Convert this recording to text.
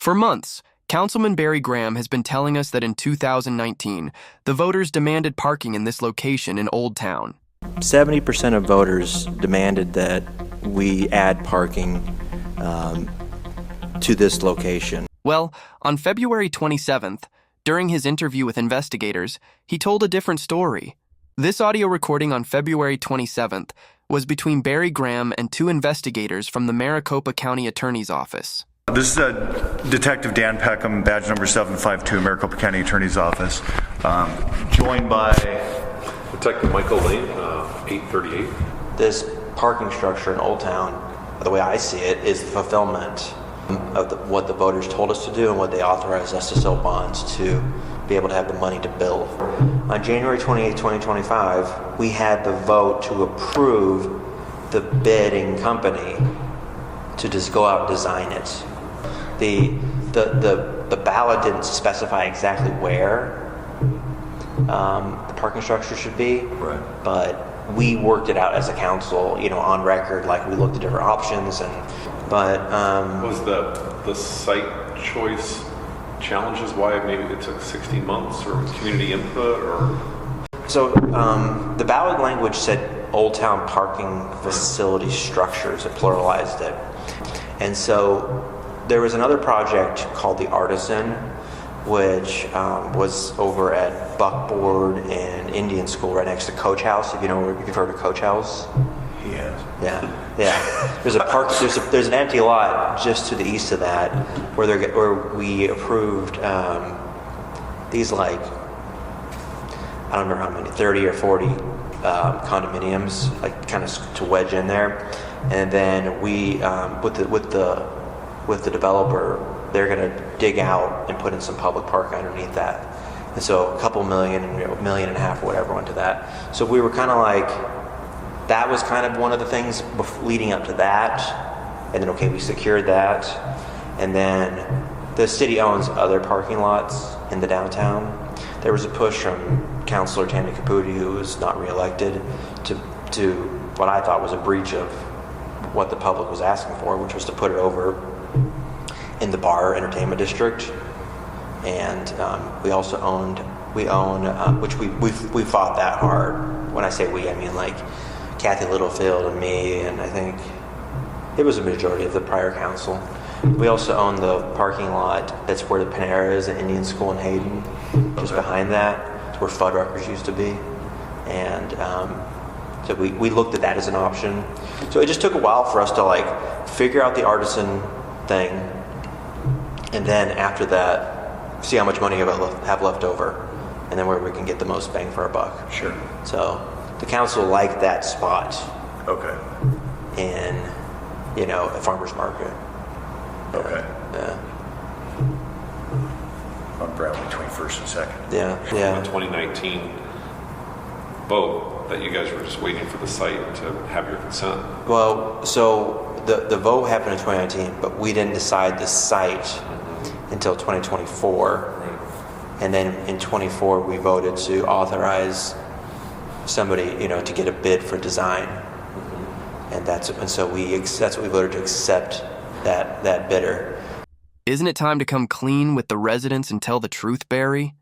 For months, Councilman Barry Graham has been telling us that in 2019, the voters demanded parking in this location in Old Town. 70% of voters demanded that we add parking to this location. Well, on February 27th, during his interview with investigators, he told a different story. This audio recording on February 27th was between Barry Graham and two investigators from the Maricopa County Attorney's Office. This is Detective Dan Peckham, badge number 752, Maricopa County Attorney's Office, joined by Detective Michael Lane, 838. This parking structure in Old Town, the way I see it, is the fulfillment of what the voters told us to do and what they authorized us to sell bonds to be able to have the money to build. On January 28, 2025, we had the vote to approve the bidding company to just go out and design it. The ballot didn't specify exactly where the parking structure should be, Right. but we worked it out as a council, on record, like we looked at different options, Was the site choice challenges why maybe it took 16 months or community input or? So the ballot language said Old Town parking facility structures, it pluralized it. And so there was another project called the Artisan, which was over at Buckboard and Indian School right next to Coach House. If you've heard of Coach House. Yes. Yeah. There's a park. There's an empty lot just to the east of that, where we approved these, like, I don't remember how many, 30 or 40 condominiums, like kind of to wedge in there, and then we with the developer, they're going to dig out and put in some public park underneath that, and so a couple million, $1.5 million or whatever went to that. So we were kind of like, that was kind of one of the things leading up to that, and then we secured that, and then the city owns other parking lots in the downtown. There was a push from Councilor Tammy Caputi, who was not reelected, to what I thought was a breach of what the public was asking for, which was to put it over in the bar entertainment district. And we own, which we fought that hard. When I say we, I mean like Kathy Littlefield and me, and I think it was a majority of the prior council. We also own the parking lot that's where the Panera is, the Indian School in Hayden, just behind that. It's where Fuddruckers used to be. And so we looked at that as an option. So it just took a while for us to figure out the Artisan thing, and then after that, see how much money we have left over, and then where we can get the most bang for our buck. Sure. So the council liked that spot. Okay. In, a farmer's market. Okay. Yeah. On Brown between 1st and 2nd. Yeah. The 2019 vote that you guys were just waiting for the site to have your consent. Well, so the vote happened in 2019, but we didn't decide the site until 2024. Right. And then in 24, we voted to authorize somebody, to get a bid for design. And that's what we voted to accept that bidder. Isn't it time to come clean with the residents and tell the truth, Barry?